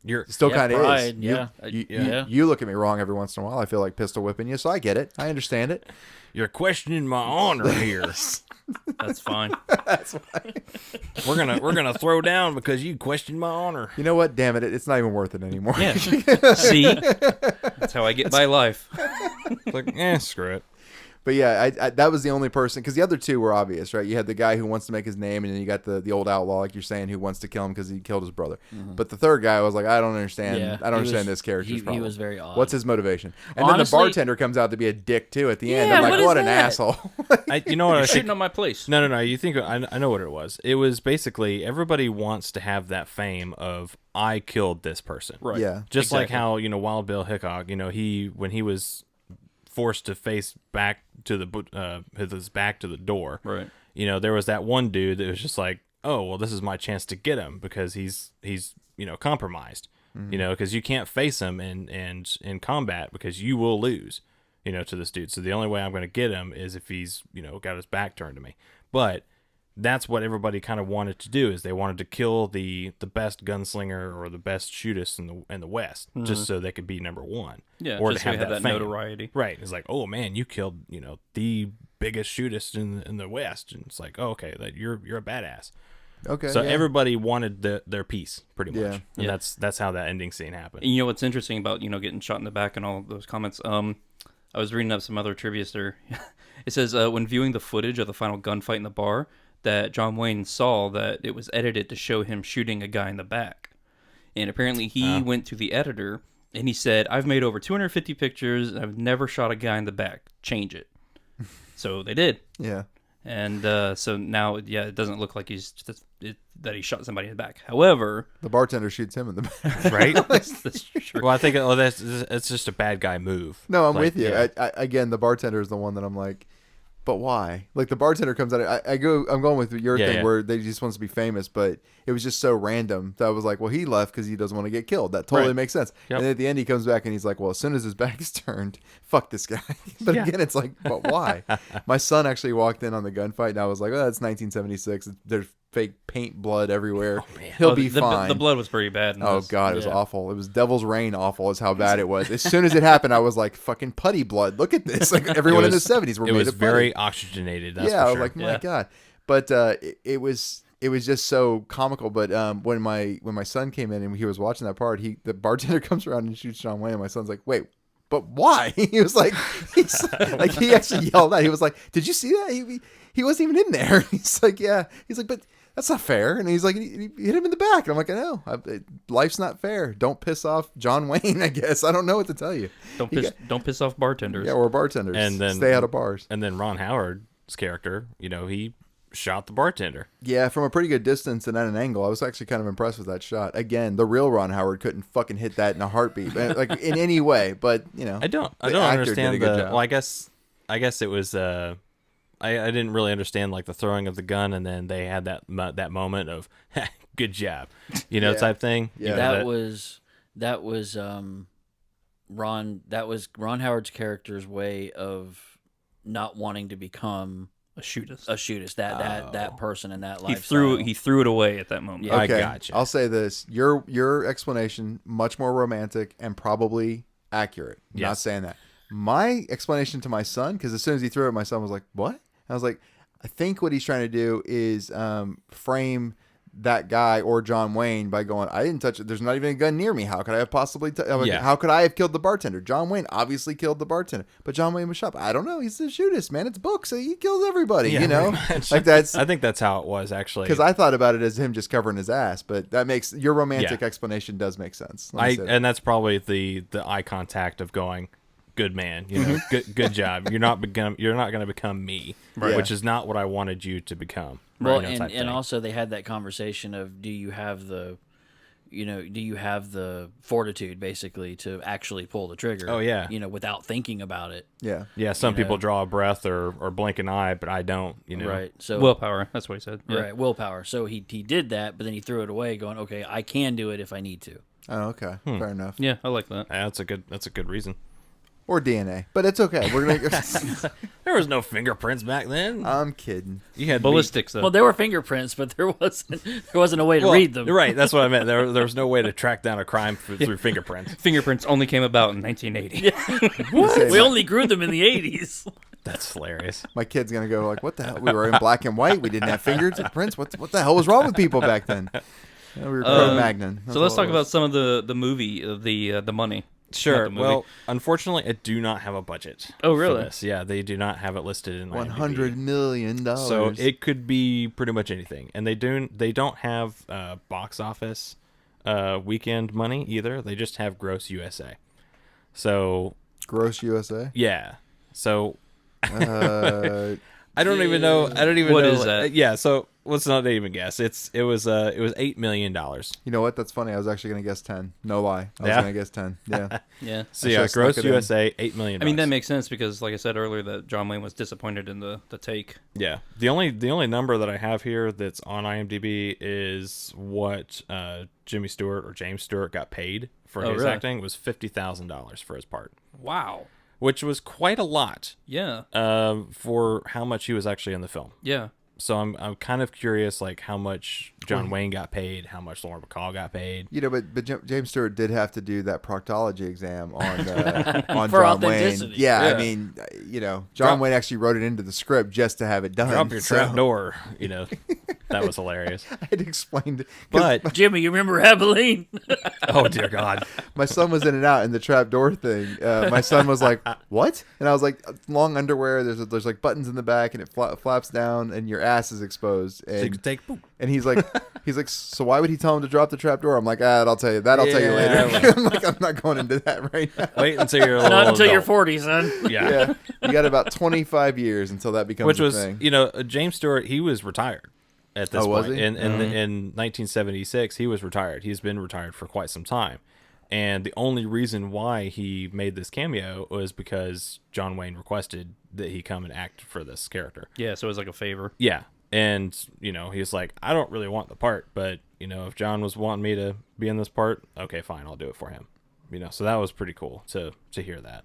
You're still Yeah, kind of is. pride, You- yeah. You, you look at me wrong every once in a while. I feel like pistol whipping you, so I get it. I understand it. you're questioning my honor here. That's fine. we're gonna throw down because you questioned my honor. You know what? Damn it! It's not even worth it anymore. Yeah. See, that's how I get by life. It's like, screw it. But yeah, I that was the only person, because the other two were obvious, right? You had the guy who wants to make his name, and then you got the old outlaw, like you're saying, who wants to kill him because he killed his brother. But the third guy was like, I don't understand. Yeah, I don't he understand was- this character's he problem. was very odd. What's his motivation? And Honestly- then the bartender comes out to be a dick too at the end. Yeah, I'm like, what is what an that? asshole. You know what I think? Shooting on my place. No. You think I know what it was. It was basically everybody wants to have that fame of I killed this person. Right. Yeah. Just like Exactly. how Wild Bill Hickok, when he was forced to face back to his back to the door. Right. There was that one dude that was just like, oh well, this is my chance to get him because he's compromised. Because you can't face him in combat because you will lose. To this dude. So the only way I'm going to get him is if he's got his back turned to me. But that's what everybody kind of wanted to do, is they wanted to kill the best gunslinger or the best shootist in the West, just so they could be number one. Yeah, or just to so you have have that fame. notoriety. Right. It's like, oh man, you killed the biggest shootist in the West, and it's like, oh, okay, that you're a badass. Okay. So yeah. everybody wanted their piece, pretty much, Yeah. and Yeah. that's how that ending scene happened. And you know what's interesting about getting shot in the back and all of those comments? I was reading up some other trivia there. It says when viewing the footage of the final gunfight in the bar, that John Wayne saw that it was edited to show him shooting a guy in the back, and apparently he went to the editor and he said, "I've made over 250 pictures and I've never shot a guy in the back. Change it." So they did. Yeah. And so now, it doesn't look like that he shot somebody in the back. However, The bartender shoots him in the back. Right? that's true. Well, I think it's just a bad guy move. No, I'm Like, with you. yeah. Again, the bartender is the one that I'm like, but why? Like the bartender comes out. I'm going with your Yeah, thing yeah. where they just wants to be famous, but it was just so random that I was like, well, he left because he doesn't want to get killed. That totally Right. makes sense. Yep. And then at the end, he comes back and he's like, well, as soon as his back is turned, fuck this guy. But Yeah. again, it's like, but why? My son actually walked in on the gunfight, and I was like, oh, that's 1976. There's fake paint blood everywhere. He'll be fine. The blood was pretty bad. In Oh this. god, it was Yeah. awful. It was Devil's Rain awful is how bad it was. As soon as it happened, I was like, fucking putty blood. Look at this. Like everyone in the 70s were It made was of very putty. oxygenated. That's Yeah, I for was sure. like, my Yeah. god. But it was just so comical. But when my son came in and he was watching that part, the bartender comes around and shoots John Wayne, and my son's like, wait, but why? He was like, he actually yelled out. He was like, did you see that? He wasn't even in there. He's like, yeah. He's like, but that's not fair. And he's like, he hit him in the back. And I'm like, I know. Life's not fair. Don't piss off John Wayne, I guess. I don't know what to tell you. Don't piss off bartenders. Yeah, we're bartenders. And then stay out of bars. And then Ron Howard's character, he shot the bartender. Yeah, from a pretty good distance and at an angle. I was actually kind of impressed with that shot. Again, the real Ron Howard couldn't fucking hit that in a heartbeat, like in any way. But I don't the actor understand did a good the. job. Well, I guess it was. I didn't really understand like the throwing of the gun, and then they had that moment of good job, Yeah. type thing. Yeah. That was Ron Howard's character's way of not wanting to become A shootist. a shootist. That person in that life. He threw it away at that moment. Yeah. I okay, gotcha. I'll say this: your explanation much more romantic and probably accurate. Not Yes. saying that. My explanation to my son, because as soon as he threw it, my son was like, "What?" I was like, I think what he's trying to do is frame that guy or John Wayne by going, I didn't touch it. There's not even a gun near me. How could I have possibly? How could I have killed the bartender? John Wayne obviously killed the bartender, but John Wayne was shot. I don't know. He's the shootist, man. It's books. So he kills everybody. Yeah, you know, pretty much. like that's. I think that's how it was actually. Because I thought about it as him just covering his ass, but that makes your romantic explanation does make sense. And that's probably the eye contact of going, good man, you know, good job. You're not going to become me, Right. which is not what I wanted you to become. Well, you know, type and thing. also they had that conversation of do you have the fortitude basically to actually pull the trigger? Oh, yeah. You know, without thinking about it. Yeah. Some you people know. draw a breath or blink an eye, but I don't. You know, Right. So Willpower. That's what he said. Yeah. Right, willpower. So he did that, but then he threw it away, going, "Okay, I can do it if I need to." Oh, okay. Fair enough. Yeah, I like that. That's a good reason. Or DNA, but it's okay. We're gonna. There was no fingerprints back then. I'm kidding. You had Ballistics, though. Well, there were fingerprints, but there wasn't a way to read them. Right, that's what I meant. There was no way to track down a crime through fingerprints. Fingerprints only came about in 1980. We only grew them in the 80s. That's hilarious. My kid's gonna go like, "What the hell? We were in black and white. We didn't have fingerprints. What the hell was wrong with people back then?" Yeah, we were Cro-Magnon. That's So let's all it talk was. about some of the movie, the money. Sure. Not the movie. Well, unfortunately, I do not have a budget. Oh, for really? this. Yeah, they do not have it listed in IMDb. $100 million. So it could be pretty much anything, and they don't have box office weekend money either. They just have gross USA. So gross USA. yeah. So Uh, I don't even know. What know. is that? Yeah. So let's not even guess. It was $8 million. you know what? That's funny. I was actually gonna guess 10. No lie. I was Yeah? gonna guess 10. Yeah. Yeah. So I yeah, should've gross snuck it in. USA, $8 million. I mean, that makes sense because, like I said earlier, that John Wayne was disappointed in the take. Yeah. The only number that I have here that's on IMDb is what Jimmy Stewart or James Stewart got paid for Oh, his really? acting was $50,000 for his part, Wow. which was quite a lot Yeah. for how much he was actually in the film. Yeah. So I'm kind of curious, like how much John Wayne got paid, how much Lauren Bacall got paid. You know, but James Stewart did have to do that proctology exam on on For John Wayne. authenticity. Yeah, Yeah. I mean, you know, John Wayne actually wrote it into the script just to have it done. Drop your so trap door, you know. That was hilarious. I had explained it. 'Cause But Jimmy, you remember Abilene? oh dear God, my son was in and out in the trap door thing. My son was like, "What?" And I was like, "Long underwear. There's like buttons in the back, and it flaps down, and your ass is exposed." And, boom. and he's like, "So why would he tell him to drop the trap door?" I'm like, I'll tell you that. I'll tell you Yeah. later." I'm like, I'm not going into that right now. Wait until you're a little Not until you're adult. 40, son. Yeah. Yeah, you got about 25 years until that becomes Which a was, thing. you know, James Stewart, he was retired at this Oh, was point. he? In 1976, he was retired. He's been retired for quite some time. And the only reason why he made this cameo was because John Wayne requested that he come and act for this character. Yeah. So it was like a favor. Yeah. And, you know, he's like, I don't really want the part, but, you know, if John was wanting me to be in this part, okay, fine, I'll do it for him. You know, so that was pretty cool to hear that.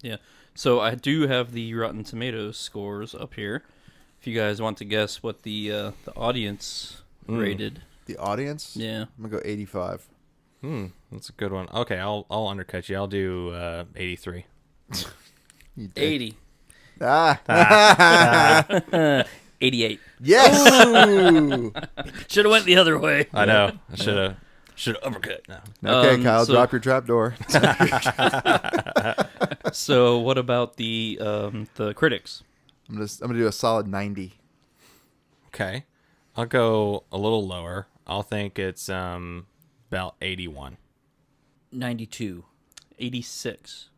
Yeah. So I do have the Rotten Tomatoes scores up here. If you guys want to guess what the audience rated. The audience? Yeah. I'm going to go 85. That's a good one. Okay, I'll undercut you. I'll do 83. You dick. 80. Ah. 88. Yes! Should have went the other way. I know. I should have uppercut. No. Okay, Kyle, so- drop your trap door. So what about the critics? I'm gonna do a solid 90. Okay, I'll go a little lower. I'll think it's about 81. 92. 86.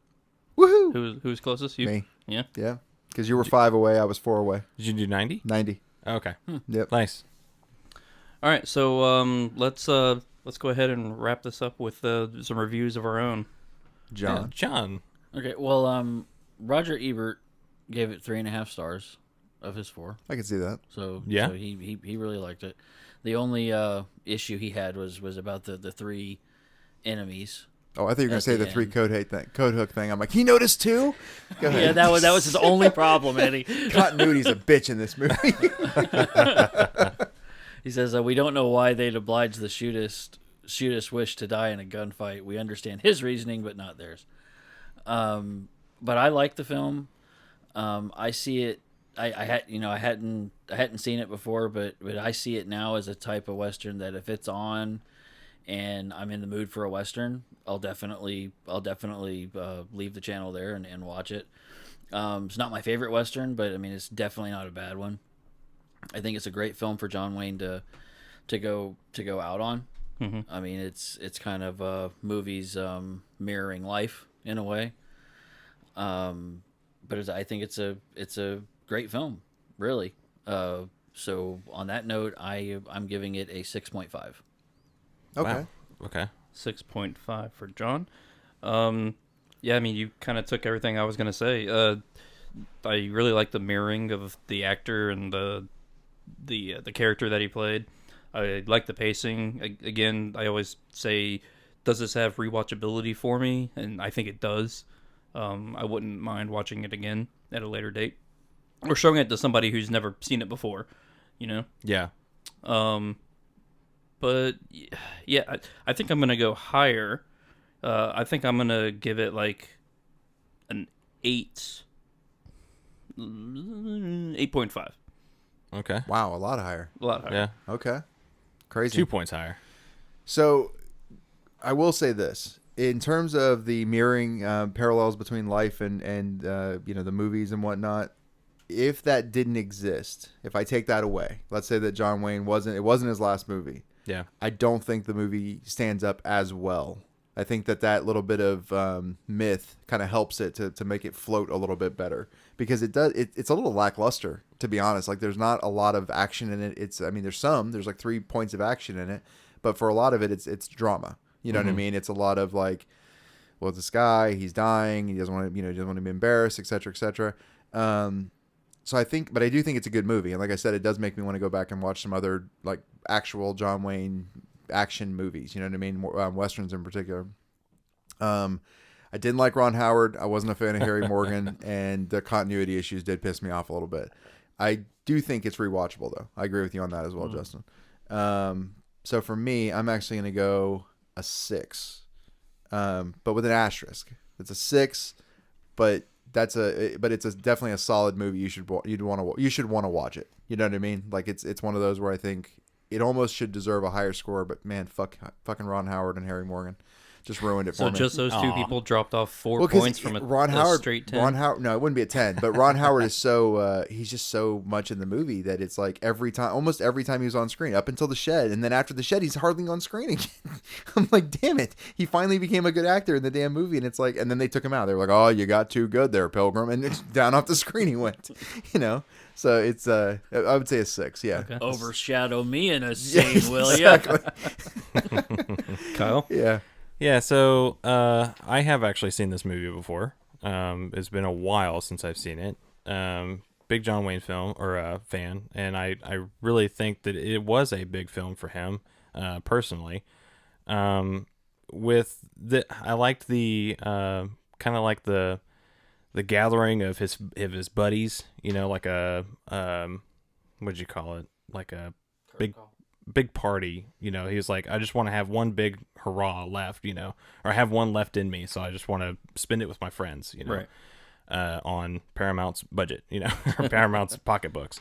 Woohoo! Who's closest? You? Me. Yeah. Yeah, because you were 5 away, I was 4 away. Did you do 90? 90. Okay, Yep. nice. All right. So let's go ahead and wrap this up with some reviews of our own. John. Yeah, John. Okay, well, Roger Ebert gave it 3.5 stars of his 4. I can see that. So Yeah. so he really liked it. The only issue he had was about the 3 enemies. Oh, I thought you were gonna At say the the 3 end. code hook thing. I'm like, he noticed too. Go ahead. Yeah, that was his only problem, Eddie. Continuity's a bitch in this movie. He says, we don't know why they'd oblige the shootist wish to die in a gunfight. We understand his reasoning, but not theirs. But I like the film. I see it I had I hadn't seen it before, but I see it now as a type of Western that if it's on and I'm in the mood for a Western, I'll definitely leave the channel there and watch it. It's not my favorite Western, but I mean it's definitely not a bad one. I think it's a great film for John Wayne to go out on. Mm-hmm. I mean it's kind of movies mirroring life in a way. But I think it's a great film, really. So on that note, I'm giving it a 6.5. Okay. Wow. Okay. 6.5 for John. Yeah, I mean, you kind of took everything I was going to say. I really like the mirroring of the actor and the character that he played. I like the pacing. Again, I always say, does this have rewatchability for me? And I think it does. I wouldn't mind watching it again at a later date. Or showing it to somebody who's never seen it before, Yeah. But yeah, I think I'm gonna go higher. I think I'm gonna give it like an 8.5. Okay. Wow, a lot higher. A lot higher. Yeah. Okay. Crazy. 2 points higher. So I will say this. In terms of the mirroring parallels between life and the movies and whatnot, if that didn't exist, if I take that away, let's say that John Wayne wasn't his last movie. Yeah. I don't think the movie stands up as well. I think that little bit of myth kind of helps it to make it float a little bit better, because it's a little lackluster, to be honest. Like there's not a lot of action in it. There's like 3 points of action in it, but for a lot of it, it's drama. You know what I mean? It's a lot of like, well, this guy, he's dying. He doesn't want to be embarrassed, et cetera, et cetera. So I do think it's a good movie. And like I said, it does make me want to go back and watch some other like actual John Wayne action movies. You know what I mean? Westerns in particular. I didn't like Ron Howard. I wasn't a fan of Harry Morgan, and the continuity issues did piss me off a little bit. I do think it's rewatchable though. I agree with you on that as well, Justin. So for me, I'm actually going to go a 6, but with an asterisk. It's a 6, but it's definitely a solid movie. You should want to watch it. You know what I mean? Like it's one of those where I think it almost should deserve a higher score, but man, fucking Ron Howard and Harry Morgan just ruined it for me. So just those two people dropped off 4 'cause points from a straight 10. Ron Howard, no, it wouldn't be a 10, but Ron Howard is so he's just so much in the movie that it's like almost every time he was on screen, up until the shed, and then after the shed, he's hardly on screen again. I'm like, damn it, he finally became a good actor in the damn movie, and it's like, and then they took him out. They were like, oh, you got too good there, Pilgrim, and it's down off the screen he went, So it's I would say a 6, yeah. Okay. Overshadow me in a scene, will exactly. Kyle? Yeah. Yeah, so I have actually seen this movie before. It's been a while since I've seen it. Big John Wayne fan, and I really think that it was a big film for him, personally. I liked the kind of like the gathering of his buddies. Like a what'd you call it? Like a big party. He was like, I just want to have one big hurrah left, or I have one left in me, so I just want to spend it with my friends, Right. On Paramount's budget, or Paramount's pocketbooks.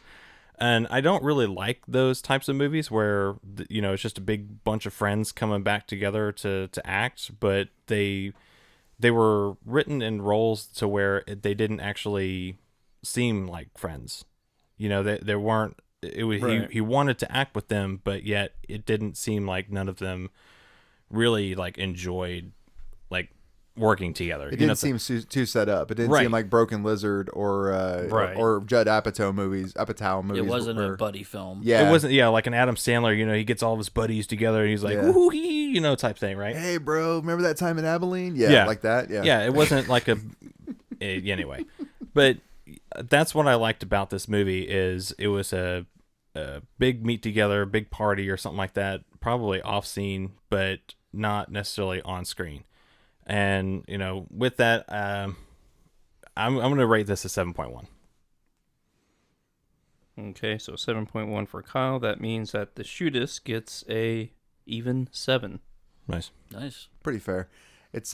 And I don't really like those types of movies where it's just a big bunch of friends coming back together to act, but they were written in roles to where they didn't actually seem like friends. They weren't. It was Right. he wanted to act with them, but yet it didn't seem like none of them really like enjoyed like working together. It didn't seem too set up. It didn't Right. seem like Broken Lizard or Right. or Judd Apatow movies. It wasn't a buddy film. Yeah, It wasn't, like an Adam Sandler, he gets all of his buddies together and he's like, Yeah. woohoo hee, type thing, right? Hey, bro, remember that time in Abilene? Yeah, Yeah. like that. Yeah, Yeah, it wasn't like anyway. But that's what I liked about this movie is it was a big meet together, big party or something like that, probably off scene, but not necessarily on screen. And with that, I'm going to rate this a 7.1. Okay, so 7.1 for Kyle. That means that the Shootist gets a even 7. Nice. Nice. pretty fair. It's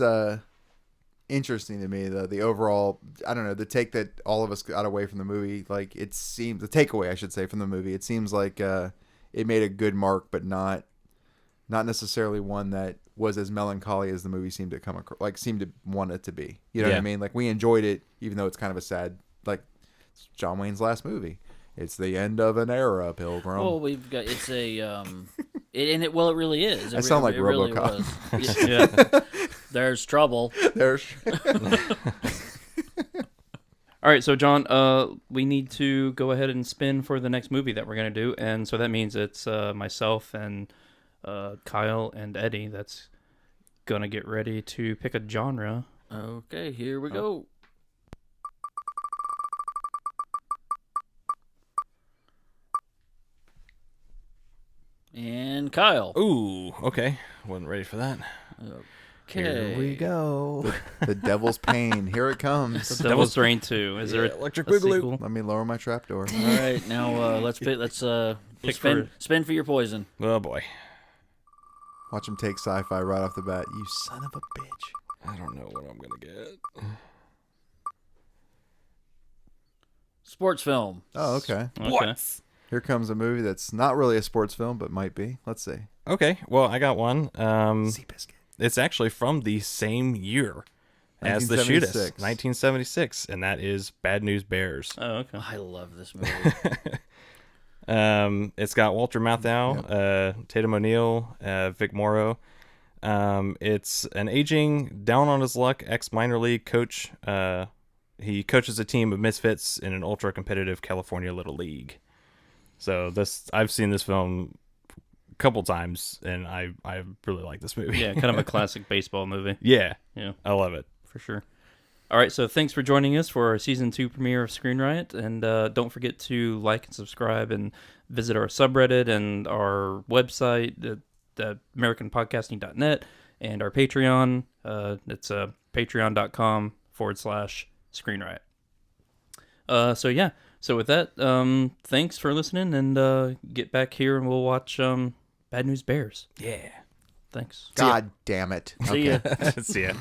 interesting to me, though. The overall, I don't know, the take that all of us got away from the movie, like it seemed, the takeaway I should say from the movie, it seems like it made a good mark, but not necessarily one that was as melancholy as the movie seemed to seemed to want it to be. You know what I mean? Like we enjoyed it, even though it's kind of a sad, like it's John Wayne's last movie. It's the end of an era, Pilgrim. Well, we've got it's a it really is. I sound like RoboCop. Really yeah. There's trouble. There's. All right, so John, we need to go ahead and spin for the next movie that we're gonna do, and so that means it's myself and Kyle and Eddie that's gonna get ready to pick a genre. Okay, here we go. And Kyle. Ooh, okay. Wasn't ready for that. Okay. Here we go. The Devil's Pain. Here it comes. The Devil's Rain 2. Is there Electric a Boogaloo. sequel? Let me lower my trapdoor. All right, now let's spin for your poison. Oh boy. Watch him take sci-fi right off the bat. You son of a bitch. I don't know what I'm gonna get. Sports film. Oh, okay. What? Here comes a movie that's not really a sports film, but might be. Let's see. Okay, well I got one. Seabiscuit. It's actually from the same year as the Shootist, 1976, and that is Bad News Bears. Oh, okay. I love this movie. It's got Walter Matthau, Tatum O'Neal, Vic Morrow. It's an aging, down on his luck ex-minor league coach. He coaches a team of misfits in an ultra-competitive California Little League. So I've seen this film a couple times, and I really like this movie. Yeah, kind of a classic baseball movie. Yeah, Yeah, I love it. for sure. All right, so thanks for joining us for our Season 2 premiere of Screen Riot, and don't forget to like and subscribe and visit our subreddit and our website, the AmericanPodcasting.net, and our Patreon. It's patreon.com/Screen Riot. So with that, thanks for listening, and get back here and we'll watch Bad News Bears. Yeah. Thanks. God damn it. See ya. See ya.